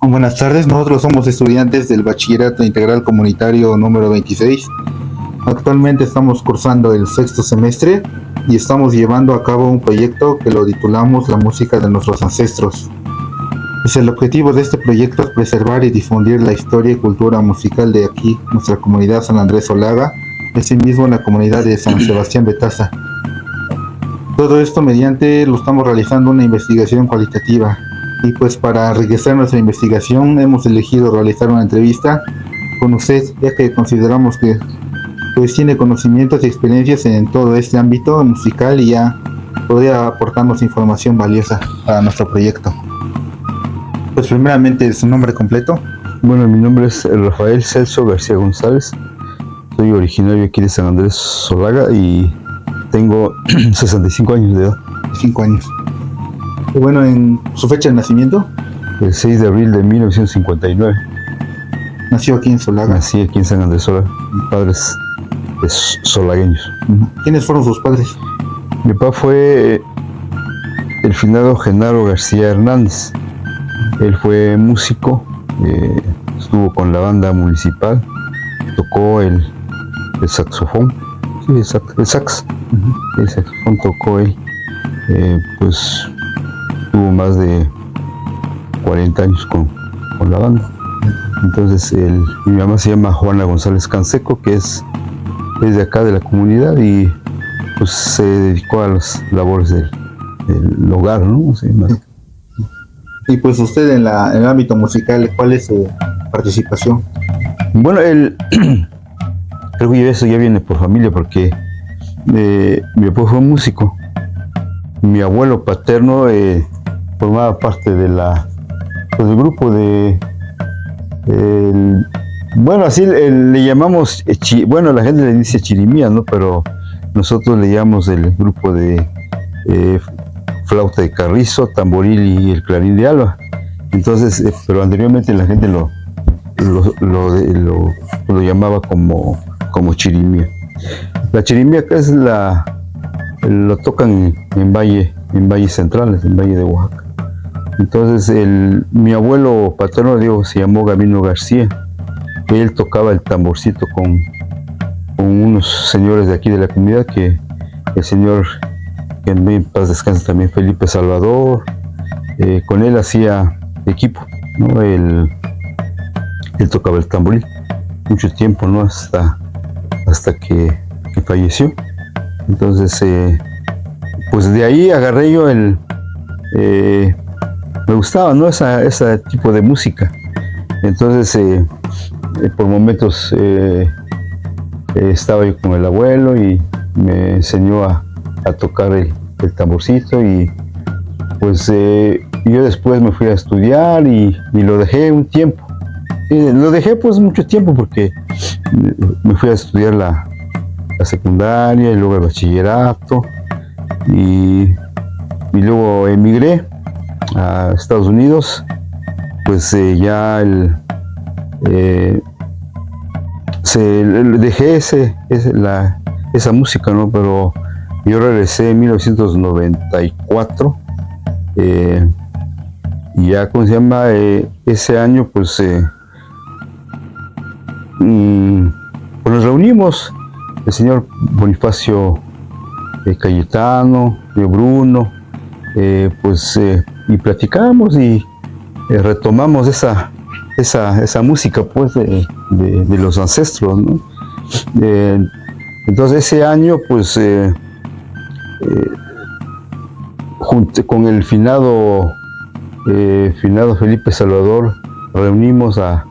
Buenas tardes, nosotros somos estudiantes del Bachillerato Integral Comunitario número 26. Actualmente estamos cursando el sexto semestre y estamos llevando a cabo un proyecto que lo titulamos La música de nuestros ancestros. El objetivo de este proyecto es preservar y difundir la historia y cultura musical de aquí, nuestra comunidad San Andrés Solaga, y asimismo la comunidad de San Sebastián Betaza. Todo esto mediante lo estamos realizando una investigación cualitativa. Y pues para enriquecer nuestra investigación hemos elegido realizar una entrevista con usted, ya que consideramos que pues tiene conocimientos y experiencias en todo este ámbito musical y ya podría aportarnos información valiosa para nuestro proyecto. Pues primeramente su nombre completo. Bueno, mi nombre es Rafael Celso García González. Soy originario aquí de San Andrés Solaga y tengo 65 años de edad. 5 años. Y bueno, en su fecha de nacimiento. El 6 de abril de 1959. Nació aquí en Solaga. Nací aquí en San Andrés Solaga. Mis padres solagueños. ¿Quiénes fueron sus padres? Mi papá fue el finado Genaro García Hernández. Él fue músico, estuvo con la banda municipal, tocó el saxofón, sí, el sax, el saxofón tocó él, pues tuvo más de 40 años con la banda. Entonces mi mamá se llama Juana González Canseco, que es de acá de la comunidad y pues se dedicó a las labores del hogar, ¿no? Sí, y pues usted en el ámbito musical, ¿cuál es su participación? Bueno, creo que eso ya viene por familia porque mi papá fue músico. Mi abuelo paterno formaba parte del grupo bueno, así le llamamos, bueno, la gente le dice chirimía, ¿no? Pero nosotros le llamamos el grupo de flauta de carrizo, tamboril y el clarín de alba. Entonces, pero anteriormente la gente lo llamaba como chirimía. La chirimía acá lo tocan en valles centrales, en Valle de Oaxaca. Entonces, mi abuelo paterno, digo, se llamó Gabino García. Él tocaba el tamborcito con unos señores de aquí de la comunidad, que el señor, que en paz descanse también, Felipe Salvador, con él hacía equipo, ¿no? Él tocaba el tamboril mucho tiempo, ¿no? Hasta que falleció. Entonces, pues de ahí agarré yo me gustaba, ¿no? Ese tipo de música. Entonces, por momentos estaba yo con el abuelo y me enseñó a tocar el tamborcito y pues yo después me fui a estudiar y lo dejé un tiempo. Lo dejé pues mucho tiempo porque me fui a estudiar la secundaria y luego el bachillerato y luego emigré a Estados Unidos. Pues ya dejé esa música, ¿no? Pero yo regresé en 1994 y ya, ¿cómo se llama? Ese año pues nos reunimos el señor Bonifacio Cayetano, Bruno, y platicamos y retomamos esa música pues de los ancestros, ¿no? Entonces ese año pues junto con el finado Felipe Salvador reunimos a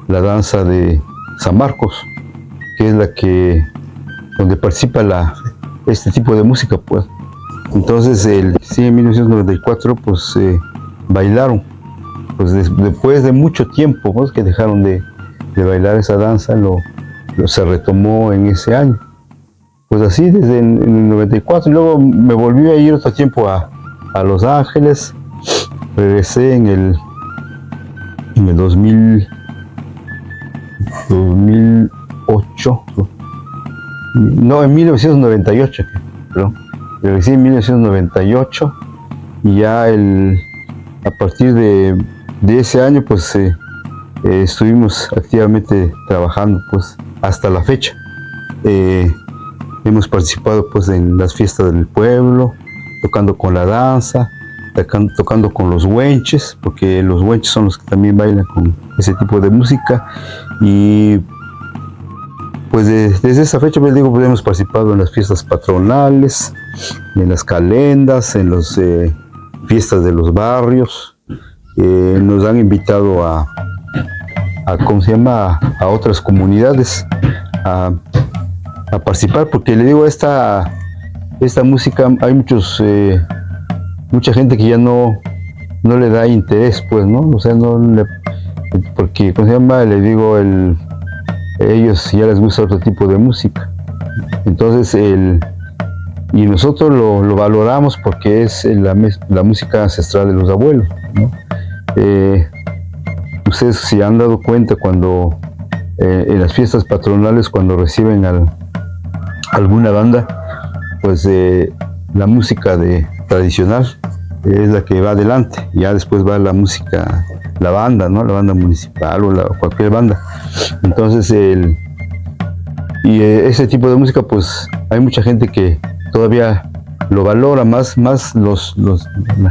la danza de San Marcos, que es donde participa este tipo de música pues. Entonces en 1994 pues bailaron, pues después de mucho tiempo pues, que dejaron de bailar esa danza, se retomó en ese año. Pues así desde en el 94, y luego me volví a ir otro tiempo a Los Ángeles. Regresé en el 2008, no, en 1998, perdón. Regresé en 1998 y ya a partir de de ese año pues estuvimos activamente trabajando pues hasta la fecha. Hemos participado pues en las fiestas del pueblo, tocando con la danza, tocando con los huenches, porque los huenches son los que también bailan con ese tipo de música. Y pues desde esa fecha, pues digo, pues hemos participado en las fiestas patronales, en las calendas, en las fiestas de los barrios. Nos han invitado a ¿cómo se llama?, a otras comunidades a participar, porque le digo, esta música, hay mucha gente que ya no le da interés, pues, ¿no? O sea, porque, ¿cómo se llama?, le digo, ellos ya les gusta otro tipo de música. Entonces, y nosotros lo valoramos porque es la música ancestral de los abuelos, ¿no? Ustedes se han dado cuenta cuando en las fiestas patronales, cuando reciben alguna banda, pues la música tradicional es la que va adelante, ya después va la música, la banda, ¿no?, la banda municipal o cualquier banda. Entonces ese tipo de música, pues hay mucha gente que todavía lo valora más la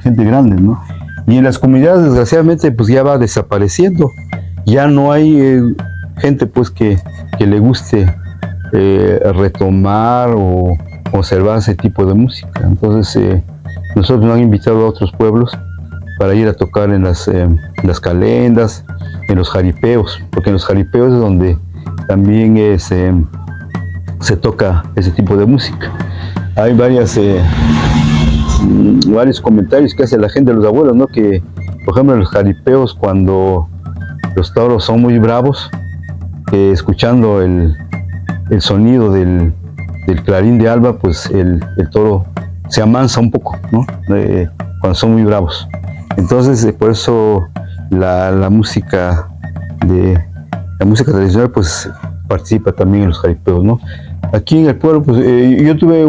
gente grande, ¿no? Y en las comunidades, desgraciadamente, pues ya va desapareciendo. Ya no hay gente pues que le guste retomar o conservar ese tipo de música. Entonces nosotros nos han invitado a otros pueblos para ir a tocar en las calendas, en los jaripeos, porque en los jaripeos es donde también se toca ese tipo de música. Hay varios comentarios que hace la gente de los abuelos, ¿no? Que, por ejemplo, en los jaripeos, cuando los toros son muy bravos, escuchando el sonido del clarín de alba, pues el toro se amansa un poco, ¿no? Cuando son muy bravos. Entonces, por eso la música tradicional, pues participa también en los jaripeos, ¿no? Aquí en el pueblo, pues yo tuve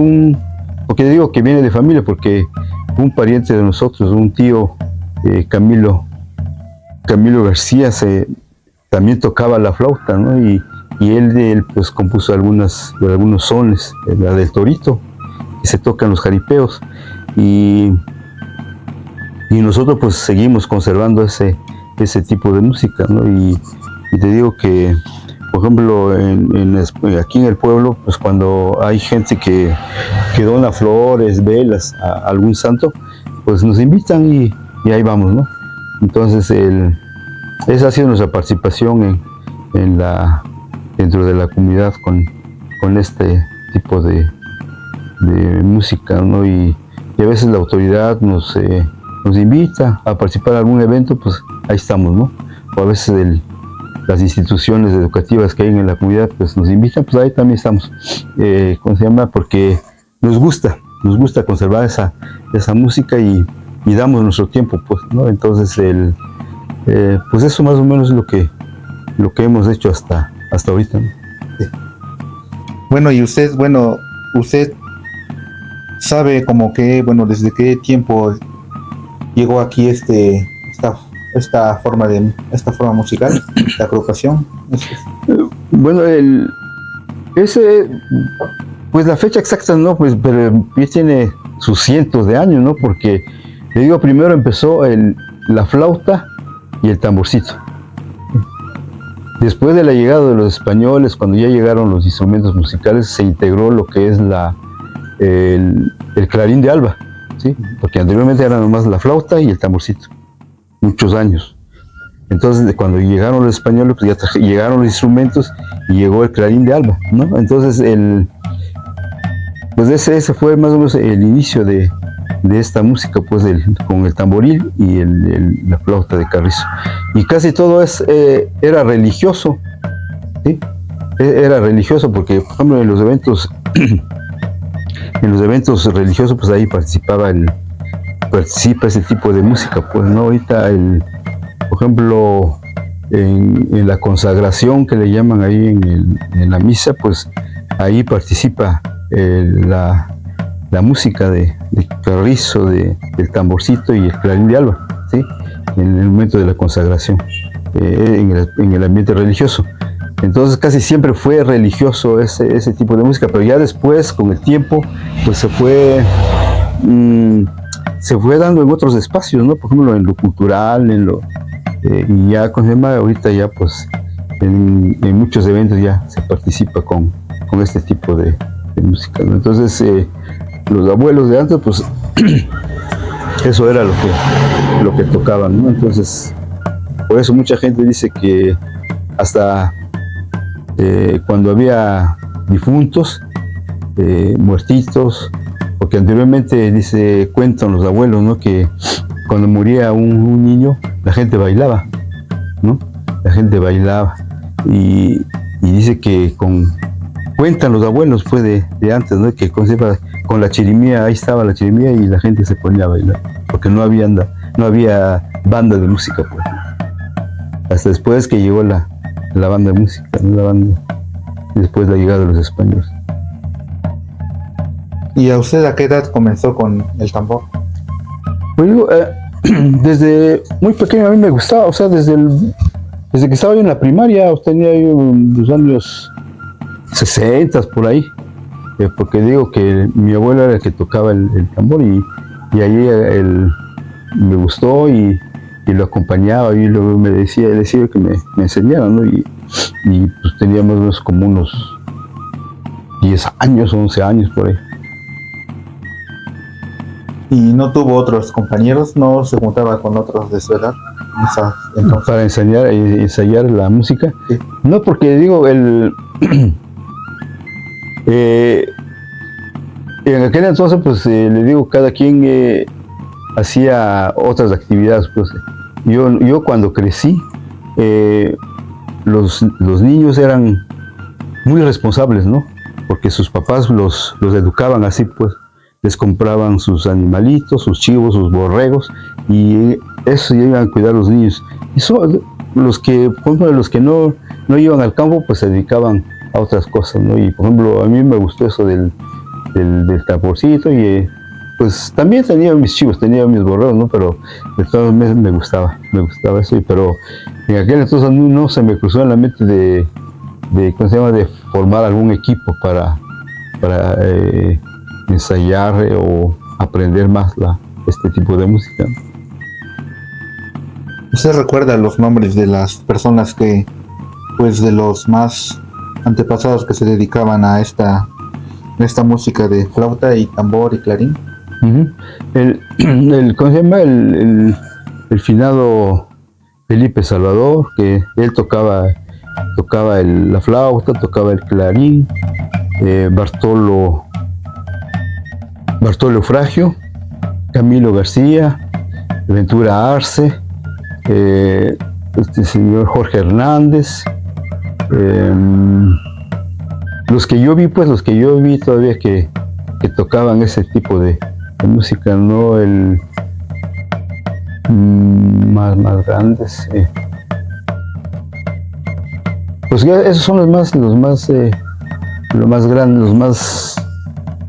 porque digo que viene de familia, porque un pariente de nosotros, un tío, Camilo García, también tocaba la flauta, ¿no? Y él pues compuso algunos sones, la del torito, que se toca en los jaripeos. Y nosotros pues seguimos conservando ese tipo de música, ¿no? Y te digo que, por ejemplo, aquí en el pueblo, pues cuando hay gente que dona flores, velas a algún santo, pues nos invitan y ahí vamos, ¿no? Entonces, esa ha sido nuestra participación dentro de la comunidad con este tipo de música, ¿no? Y a veces la autoridad nos invita a participar en algún evento, pues ahí estamos, ¿no? O a veces las instituciones educativas que hay en la comunidad pues nos invitan, pues ahí también estamos. ¿Cómo se llama? Porque nos gusta conservar esa música y damos nuestro tiempo, pues, ¿no? Entonces pues eso más o menos es lo que hemos hecho hasta ahorita, ¿no? Bueno, y usted sabe como que, bueno, desde qué tiempo llegó aquí esta forma musical, esta agrupación. Bueno, pues la fecha exacta no, pues, pero ya tiene sus cientos de años, ¿no? Porque le digo, primero empezó la flauta y el tamborcito. Después de la llegada de los españoles, cuando ya llegaron los instrumentos musicales, se integró lo que es el clarín de alba, ¿sí? Porque anteriormente era nomás la flauta y el tamborcito, muchos años. Entonces, cuando llegaron los españoles, pues ya llegaron los instrumentos y llegó el clarín de alba, ¿no? Entonces, pues ese fue más o menos el inicio de esta música, pues con el tamboril y la flauta de carrizo. Y casi todo era religioso, ¿sí? Era religioso porque, por ejemplo, en los eventos religiosos, pues ahí participa ese tipo de música, pues, ¿no? Ahorita, por ejemplo, en la consagración que le llaman ahí en la misa, pues ahí participa la música de carrizo, del tamborcito y el clarín de alba, ¿sí? en el momento de la consagración, en el ambiente religioso. Entonces casi siempre fue religioso ese tipo de música, pero ya después, con el tiempo, pues se fue dando en otros espacios, ¿no? Por ejemplo, en lo cultural, y ya con ahorita ya pues en muchos eventos ya se participa con este tipo de música, ¿no? Entonces los abuelos de antes, pues eso era lo que tocaban, ¿no? Entonces, por eso mucha gente dice que hasta cuando había difuntos, muertitos, porque anteriormente cuentan los abuelos, ¿no? Que cuando moría un niño, la gente bailaba, ¿no? La gente bailaba y dice que cuentan los abuelos pues de antes, ¿no? Que con la chirimía, ahí estaba la chirimía y la gente se ponía a bailar, porque no había banda de música, pues. Hasta después que llegó la banda de música, ¿no? Y después la llegada de los españoles. ¿Y a usted a qué edad comenzó con el tambor? Pues digo, desde muy pequeño a mí me gustaba, o sea, desde que estaba yo en la primaria, tenía yo los años 60 por ahí, porque digo que mi abuelo era el que tocaba el tambor y ahí él me gustó y lo acompañaba y luego me decía que me enseñara, ¿no? Y pues teníamos como unos 10 años, 11 años por ahí. ¿Y no tuvo otros compañeros? ¿No se juntaba con otros de su edad? Entonces. Para ensayar la música. Sí. No, porque digo, en aquel entonces, pues le digo, cada quien hacía otras actividades. Pues yo cuando crecí, los niños eran muy responsables, ¿no? Porque sus papás los educaban así, pues. Les compraban sus animalitos, sus chivos, sus borregos, y eso iban a cuidar a los niños. Y son los que, por ejemplo, los que no iban al campo, pues se dedicaban a otras cosas, ¿no? Y por ejemplo, a mí me gustó eso del tamborcito, y pues también tenía mis chivos, tenía mis borregos, ¿no? Pero de todas maneras me gustaba eso, pero en aquel entonces no se me cruzó en la mente de ¿cómo se llama?, de formar algún equipo para ensayar o aprender más este tipo de música. ¿Usted recuerda los nombres de las personas que, pues de los más antepasados que se dedicaban a esta música de flauta y tambor y clarín? Uh-huh. ¿Cómo se llama? El finado Felipe Salvador, que él tocaba la flauta, tocaba el clarín. Bartolo Fragio, Camilo García, Ventura Arce, este señor Jorge Hernández, los que yo vi todavía que tocaban ese tipo de música, no más grandes. Pues esos son los más grandes, los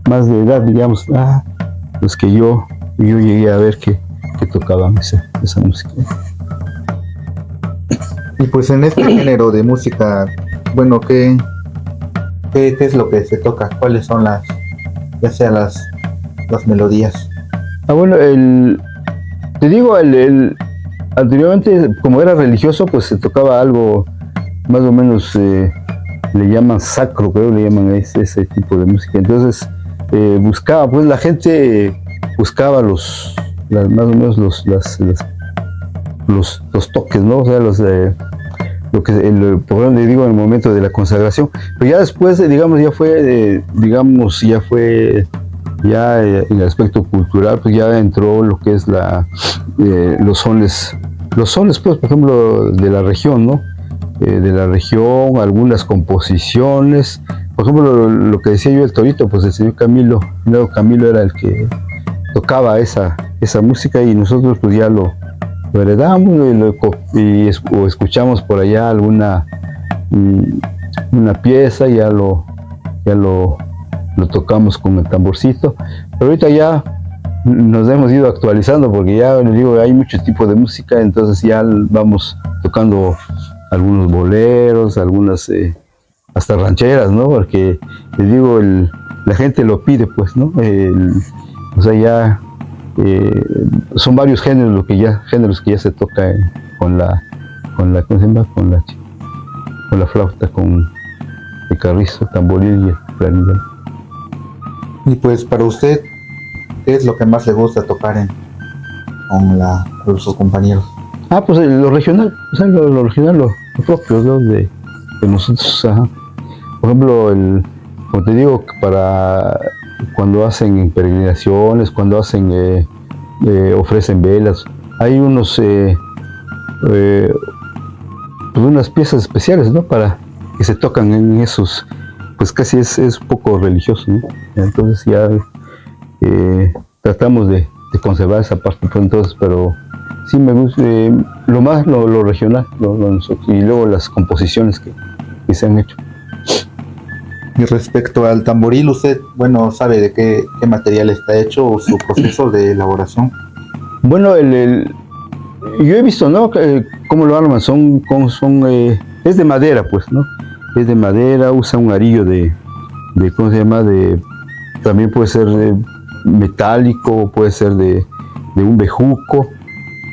más de edad, digamos, los que yo llegué a ver que tocaban esa música. Y pues en este género de música, bueno, ¿qué es lo que se toca? ¿Cuáles son las melodías? Bueno, te digo, anteriormente, como era religioso, pues se tocaba algo más o menos, le llaman sacro, creo, le llaman ese tipo de música. Entonces buscaba, pues la gente buscaba más o menos los toques, ¿no? O sea, por ejemplo, le digo, en el momento de la consagración. Pero ya después, digamos, ya en el aspecto cultural, pues ya entró lo que es los sones, pues, por ejemplo, de la región, ¿no? De la región, algunas composiciones. Por ejemplo, lo que decía yo, el torito, pues el señor Camilo era el que tocaba esa música, y nosotros pues ya lo heredamos o escuchamos por allá una pieza, ya lo tocamos con el tamborcito. Pero ahorita ya nos hemos ido actualizando porque ya les digo, hay muchos tipos de música, entonces ya vamos tocando algunos boleros, algunas hasta rancheras, ¿no? Porque les digo, la gente lo pide, pues, ¿no? O sea, ya son varios géneros géneros que ya se toca ¿cómo se llama? Con la flauta, con el carrizo, tamboril y el clarinete. Y pues para usted, ¿qué es lo que más le gusta tocar con sus compañeros? Pues lo regional, o sea, lo regional, lo propio, ¿no? de nosotros. Ajá. Por ejemplo, como te digo, para cuando hacen peregrinaciones, cuando ofrecen velas, hay pues unas piezas especiales, ¿no? Para que se tocan en esos, pues casi es un poco religioso, ¿no? Entonces ya tratamos de conservar esa parte, pues, entonces, pero sí me gusta lo regional, y luego las composiciones que se han hecho. Y respecto al tamboril, usted, bueno, ¿sabe de qué material está hecho o su proceso de elaboración? Bueno, yo he visto, ¿no? Cómo lo arman, es de madera, pues, ¿no? Es de madera, usa un arillo ¿cómo se llama? También puede ser metálico, puede ser de un bejuco,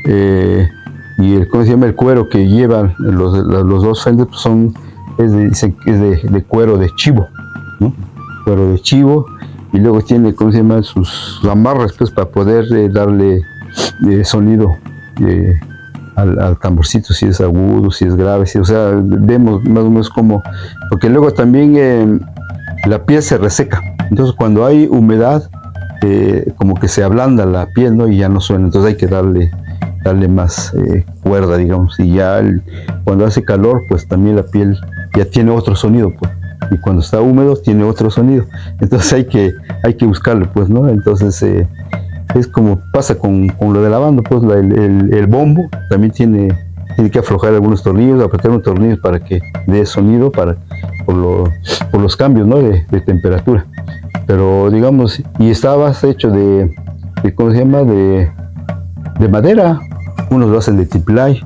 y ¿cómo se llama? El cuero que llevan los dos frentes, pues dicen que es de cuero de chivo, ¿no? Cuero de chivo, y luego tiene, ¿cómo se llama? Sus amarras, pues, para poder darle sonido al tamborcito, si es agudo, si es grave, o sea, vemos más o menos como, porque luego también la piel se reseca, entonces cuando hay humedad, como que se ablanda la piel, ¿no? Y ya no suena, entonces hay que darle más cuerda, digamos, y ya cuando hace calor, pues también la piel ya tiene otro sonido, pues, y cuando está húmedo tiene otro sonido, entonces hay que buscarlo, pues, ¿no? Entonces es como pasa con lo de la banda, pues el bombo también tiene que aflojar algunos tornillos, apretar unos tornillos para que dé sonido por los cambios, ¿no? de temperatura, pero digamos, y estaba hecho de ¿cómo se llama? De madera, unos lo hacen de tiplay.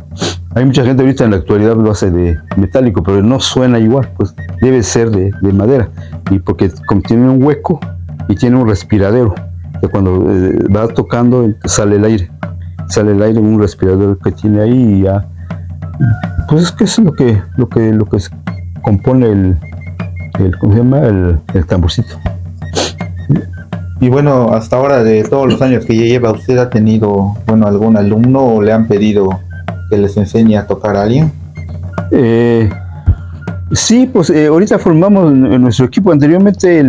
Hay mucha gente ahorita en la actualidad lo hace de metálico, pero no suena igual, pues debe ser de madera, y porque como tiene un hueco y tiene un respiradero, que cuando va tocando sale el aire en un respirador que tiene ahí, y ya, pues es que es lo que se compone ¿cómo se llama? El tamborcito. Y bueno, hasta ahora, de todos los años que ya lleva, ¿usted ha tenido, bueno, algún alumno o le han pedido que les enseñe a tocar a alguien? Sí, pues ahorita formamos en nuestro equipo. Anteriormente,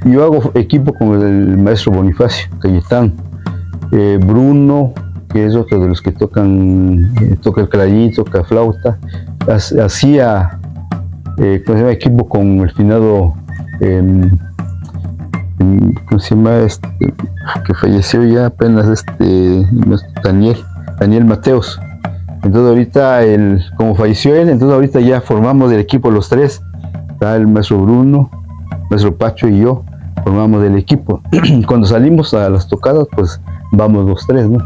yo hago equipo con el maestro Bonifacio Cayetano, Bruno, que es otro de los que toca el clarín, toca flauta. Hacía equipo con el finado, ¿cómo se llama? Que falleció ya apenas, Daniel Mateos. Entonces ahorita, como falleció él, entonces ahorita ya formamos el equipo los tres. Está el maestro Bruno, maestro Pacho y yo, formamos el equipo. Cuando salimos a las tocadas, pues vamos los tres, ¿no?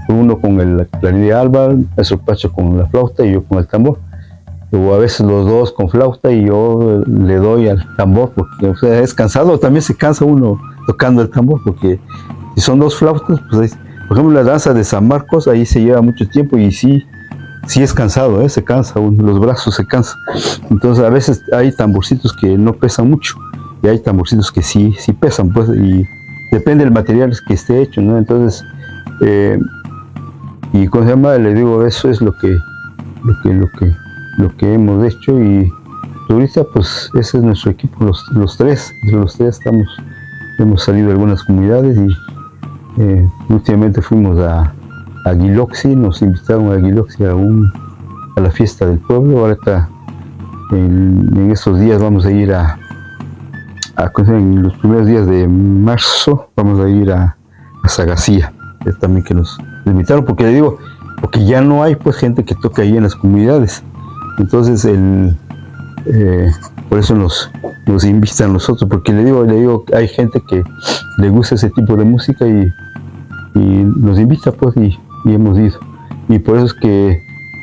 Uno con el clarín de alba, el maestro Pacho con la flauta y yo con el tambor. O a veces los dos con flauta y yo le doy al tambor, porque, o sea, es cansado, también se cansa uno tocando el tambor, porque si son dos flautas, pues por ejemplo la danza de San Marcos, ahí se lleva mucho tiempo y sí es cansado, se cansa uno, los brazos se cansan. Entonces a veces hay tamborcitos que no pesan mucho y hay tamborcitos que sí pesan, pues, y depende del material que esté hecho, ¿no? Entonces, y ¿cómo se llama? Le digo, eso es lo que hemos hecho, y ahorita pues ese es nuestro equipo, los tres, entre los tres hemos salido a algunas comunidades, y últimamente fuimos a Aguiloxi, nos invitaron a Aguiloxi a la fiesta del pueblo. Ahorita en estos días vamos a ir en los primeros días de marzo vamos a ir a Sagacía, también que nos invitaron, porque le digo, porque ya no hay pues gente que toque ahí en las comunidades. Entonces por eso nos invitan a nosotros, porque le digo, hay gente que le gusta ese tipo de música y nos invita, pues, y hemos ido. Y por eso es que,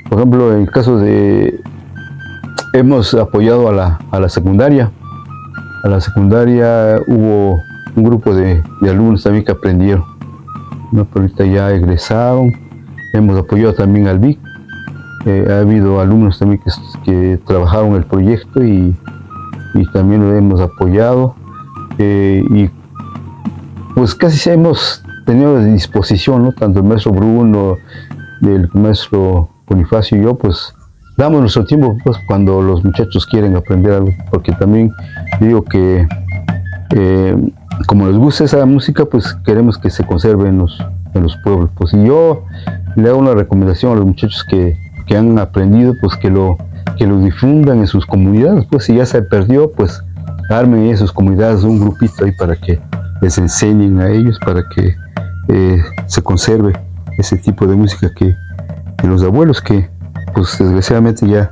por ejemplo, en el caso de, hemos apoyado a la secundaria. A la secundaria hubo un grupo de alumnos también que aprendieron, ¿no? Pero ahorita ya egresaron. Hemos apoyado también al VIC. Ha habido alumnos también que trabajaron el proyecto y también lo hemos apoyado. Y pues casi hemos tenido a disposición, ¿no? Tanto el maestro Bruno, el maestro Bonifacio y yo, pues damos nuestro tiempo, pues, cuando los muchachos quieren aprender algo, porque también digo que como les gusta esa música, pues queremos que se conserve en los pueblos. Pues, y yo le hago una recomendación a los muchachos que han aprendido, pues que lo difundan en sus comunidades. Pues si ya se perdió, pues armen en sus comunidades un grupito ahí para que les enseñen a ellos, para que se conserve ese tipo de música que los abuelos, que pues desgraciadamente ya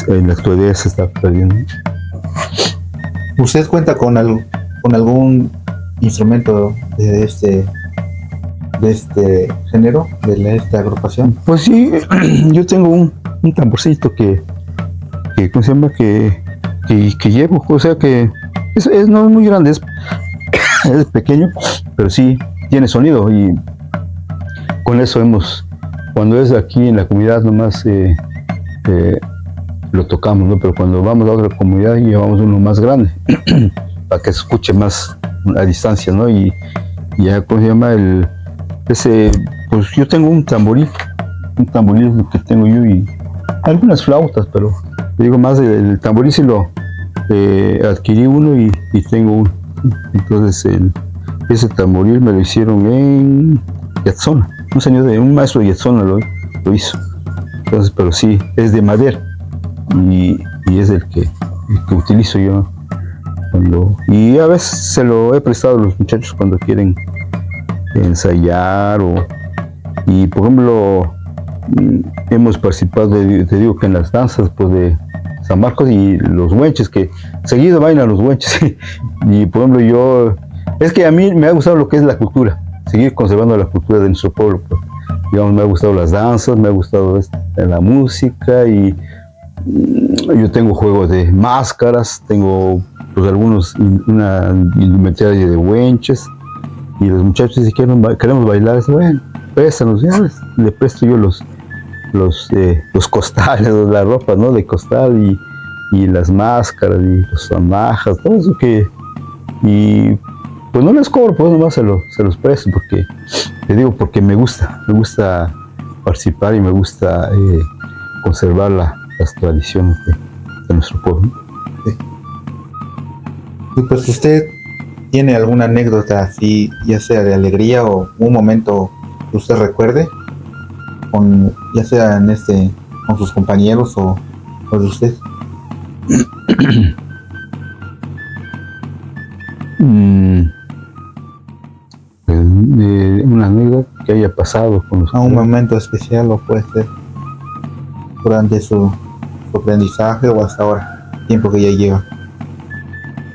en la actualidad se está perdiendo. ¿Usted cuenta con algún instrumento de este género, de esta agrupación? Pues sí, yo tengo un tamborcito que ¿cómo se llama? Que llevo, o sea que no es muy grande, es pequeño, pero sí tiene sonido, y con eso cuando es aquí en la comunidad nomás lo tocamos, ¿no? Pero cuando vamos a otra comunidad llevamos uno más grande para que se escuche más a distancia, ¿no? Y ya, ¿cómo se llama? Pues yo tengo un tamboril es lo que tengo yo, y algunas flautas, pero digo más el tamboril, sí lo adquirí uno y tengo uno. Entonces ese tamboril me lo hicieron en Yatzona, un maestro de Yatzona lo hizo. Entonces, pero sí, es de madera y es el que utilizo yo y a veces se lo he prestado a los muchachos cuando quieren ensayar y por ejemplo hemos participado te digo que en las danzas, pues, de San Marcos y los huenches, que seguido bailan los huenches y por ejemplo es que a mí me ha gustado lo que es la cultura, seguir conservando la cultura de nuestro pueblo, pues. Digamos, me ha gustado las danzas, me ha gustado la música, y yo tengo juegos de máscaras, tengo pues una indumentaria de huenches, y los muchachos si queremos bailar, bueno, préstanos, ya le presto yo los costales, la ropa, ¿no? De costal, y las máscaras y los amajas, todo eso y pues no les cobro, pues nomás se los presto, porque te digo, porque me gusta participar y me gusta conservar las tradiciones de nuestro pueblo. Sí. Y pues usted tiene alguna anécdota así, ya sea de alegría o un momento que usted recuerde, ya sea con sus compañeros o de usted. Una anécdota que haya pasado con los Un momento especial, o puede ser durante su aprendizaje o hasta ahora, tiempo que ya lleva.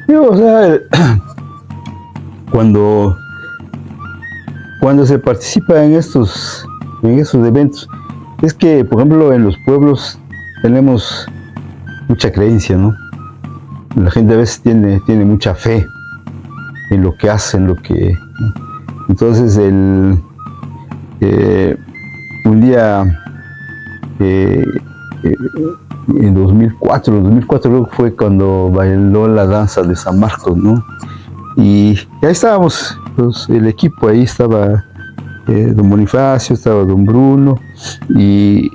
O sea, cuando se participa en esos eventos, es que, por ejemplo, en los pueblos tenemos mucha creencia, ¿no? La gente a veces tiene mucha fe en lo que hacen, entonces un día en 2004 fue cuando bailó la danza de San Marcos, ¿no? Y ahí estábamos, pues, el equipo, ahí estaba don Bonifacio, estaba don Bruno, y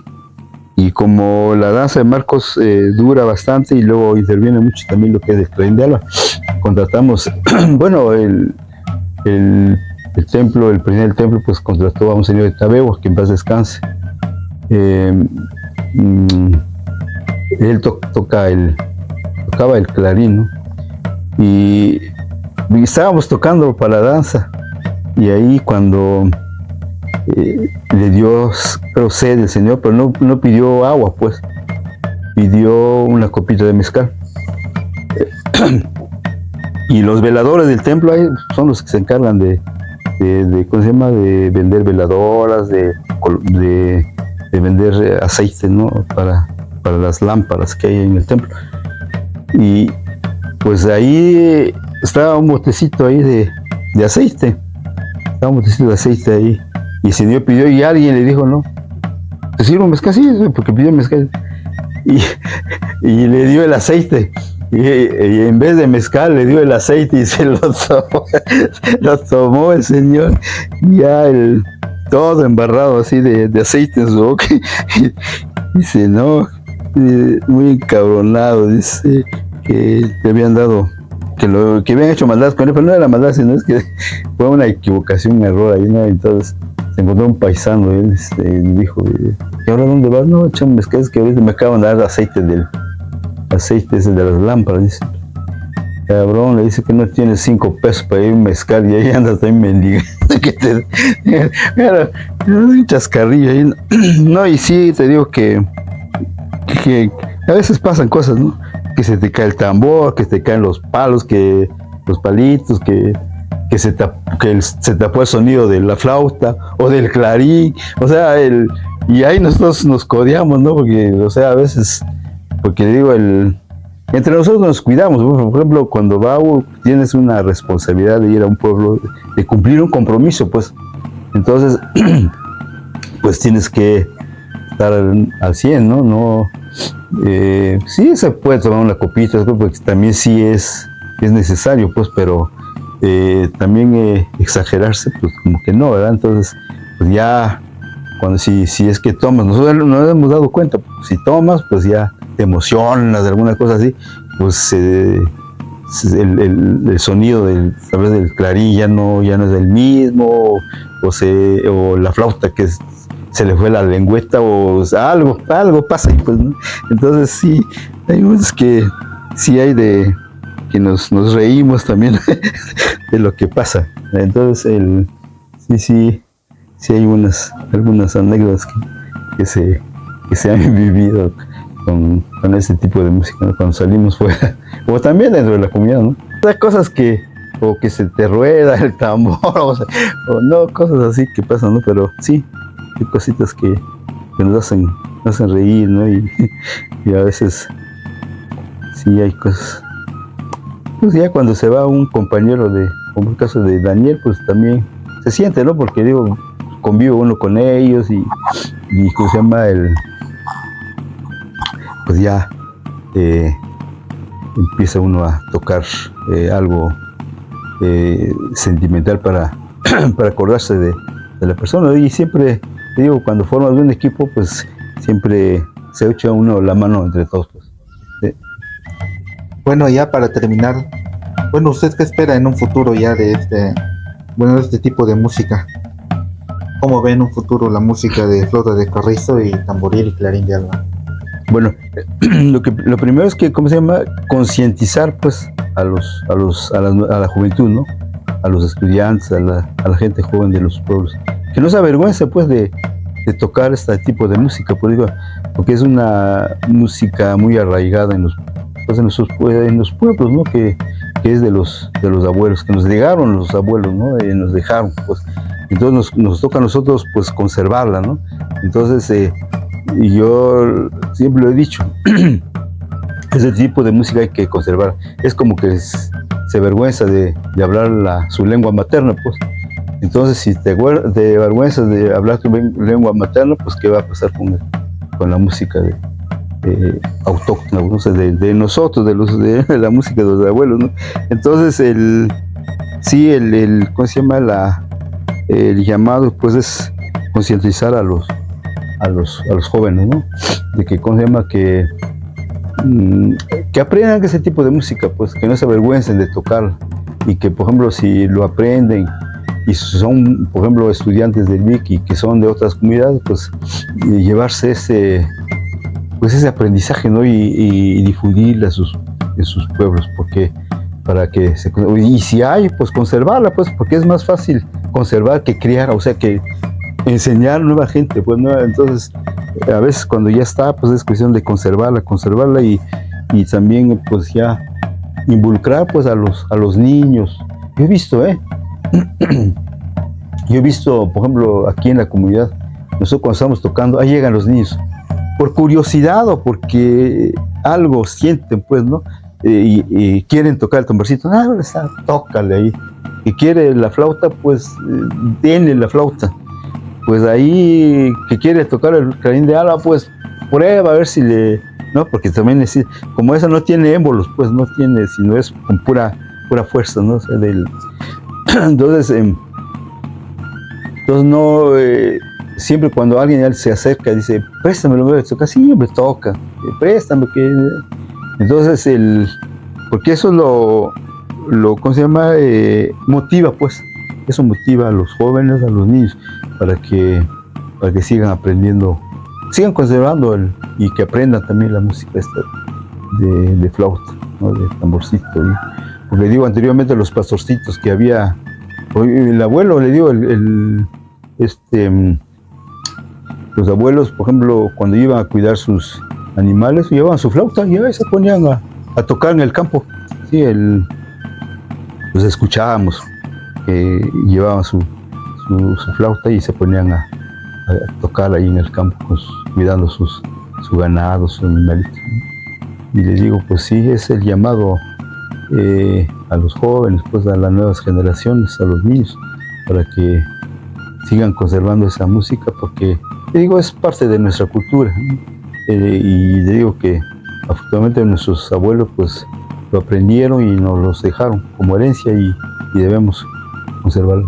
como la danza de Marcos dura bastante y luego interviene mucho también lo que es el Clarín de Alba, contratamos, bueno, el templo, el presidente del templo, pues contrató a un señor de Tabegua, que en paz descanse. Él tocaba el clarín, ¿no? Y estábamos tocando para la danza, y ahí cuando le dio, creo, sed el señor, pero no pidió agua, pues pidió una copita de mezcal. Y los veladores del templo ahí son los que se encargan de ¿cómo se llama? De vender veladoras, de vender aceite, ¿no? Para las lámparas que hay en el templo. Y pues ahí estaba un botecito ahí de aceite. Estaba un botecito de aceite ahí. Y el señor pidió y alguien le dijo, no, ¿te sirvo mezcal? Sí, porque pidió mezcal. Y le dio el aceite. Y en vez de mezcal le dio el aceite y se lo tomó el señor. Y ya todo embarrado así de aceite en su boca. Y dice, no, muy encabronado, dice que le habían dado, que habían hecho maldad con él, pero no era maldad, sino es que fue una equivocación, un error ahí, ¿no? Entonces se encontró un paisano y él dijo, ¿y ahora dónde vas? No, echan mezcal, es que ahorita me acaban de dar aceite ese de las lámparas, dice. Cabrón, le dice que no tiene 5 pesos para ir a un mezcal y ahí andas también mendigando. Era un chascarrillo ahí. No, y sí, te digo que a veces pasan cosas, ¿no? Que se te cae el tambor, que se te caen los palos, que los palitos, que se tapó el sonido de la flauta o del clarín, o sea, y ahí nosotros nos codeamos, ¿no? Porque, o sea, a veces, porque digo, entre nosotros nos cuidamos. Por ejemplo, cuando tienes una responsabilidad de ir a un pueblo, de cumplir un compromiso, pues, entonces, pues tienes que estar al 100, ¿no? Sí se puede tomar una copita, porque también sí es necesario, pues, pero también exagerarse, pues como que no, ¿verdad? Entonces, pues ya, si es que tomas, nosotros nos hemos dado cuenta, pues, si tomas, pues ya te emocionas de alguna cosa así, pues el sonido tal vez del clarín ya no es el mismo, o la flauta que se le fue la lengüeta, o algo pasa ahí, pues, ¿no? Entonces sí, hay unos que sí hay que nos reímos también de lo que pasa. Entonces sí hay algunas anécdotas que se han vivido con ese tipo de música, ¿no? Cuando salimos fuera, o también dentro de la comunidad, ¿no? Hay cosas que se te rueda el tambor, o no, cosas así que pasan, ¿no? Pero sí, hay cositas que nos hacen reír, ¿no? Y a veces sí hay cosas. Pues ya cuando se va un compañero como el caso de Daniel, pues también se siente, ¿no? Porque digo, convive uno con ellos y ¿cómo se llama? Pues ya empieza uno a tocar algo sentimental para acordarse de la persona. Y siempre, te digo, cuando formas un equipo, pues siempre se echa uno la mano entre todos, pues. ¿Sí? Bueno, ya para terminar, bueno, ¿usted qué espera en un futuro ya de este tipo de música? ¿Cómo ve en un futuro la música de flauta de carrizo y tamboril y clarín de alba? Bueno, lo primero es que, ¿cómo se llama? Concientizar, pues, a la juventud, ¿no? A los estudiantes, a la gente joven de los pueblos. Que no se avergüence, pues, de tocar este tipo de música, porque es una música muy arraigada en los pueblos, ¿no? Que es de los abuelos, que nos llegaron los abuelos, ¿no? Nos dejaron, pues. Entonces nos toca a nosotros, pues, conservarla, ¿no? Entonces, y yo siempre lo he dicho, ese tipo de música hay que conservar. Es como que se avergüenza de hablar su lengua materna, pues. Entonces, si te avergüenzas de hablar tu lengua materna, pues, ¿qué va a pasar con la música autóctona, ¿no? O sea, de nosotros, de la música de los abuelos, ¿no? Entonces, ¿cómo se llama? El llamado, pues, es concientizar a los jóvenes, ¿no? De que, ¿cómo se llama? Que aprendan ese tipo de música, pues, que no se avergüencen de tocar, y que, por ejemplo, si lo aprenden y son, por ejemplo, estudiantes del VIC y que son de otras comunidades, pues, llevarse ese aprendizaje, ¿no? Y difundirlo en sus pueblos, porque y si hay, pues, conservarla, pues, porque es más fácil conservar que criar, o sea, que enseñar nueva gente, pues, ¿no? Entonces, a veces cuando ya está, pues, es cuestión de conservarla y también, pues, ya involucrar pues a los niños. Yo he visto, yo he visto, por ejemplo, aquí en la comunidad, nosotros cuando estamos tocando, ahí llegan los niños, por curiosidad o porque algo sienten, pues, ¿no? Y quieren tocar el tamborcito, tócale ahí. Que quiere la flauta, pues, denle la flauta. Pues ahí, que quiere tocar el clarín de ala, pues, prueba a ver si le... ¿no? Porque también es, como esa no tiene émbolos, pues, no tiene, sino es con pura fuerza, ¿no? O sea, entonces no... siempre cuando alguien se acerca dice, préstame, lo voy a tocar, sí, hombre, toca, préstame, que... Entonces, porque eso ¿cómo se llama? Motiva, pues, eso motiva a los jóvenes, a los niños, para que sigan aprendiendo, sigan conservando y que aprendan también la música esta de flauta, ¿no? De tamborcito. Porque digo, anteriormente los pastorcitos que había, el abuelo, le digo, los abuelos, por ejemplo, cuando iban a cuidar sus animales, llevaban su flauta y ahí se ponían a tocar en el campo. Sí, los escuchábamos que llevaban su flauta y se ponían a tocar ahí en el campo, pues, cuidando su ganado, sus animalitos. Y les digo, pues sí, es el llamado a los jóvenes, pues a las nuevas generaciones, a los niños, para que sigan conservando esa música, porque, te digo, es parte de nuestra cultura, ¿no? Y le digo que afortunadamente nuestros abuelos pues lo aprendieron y nos los dejaron como herencia y debemos conservarlo.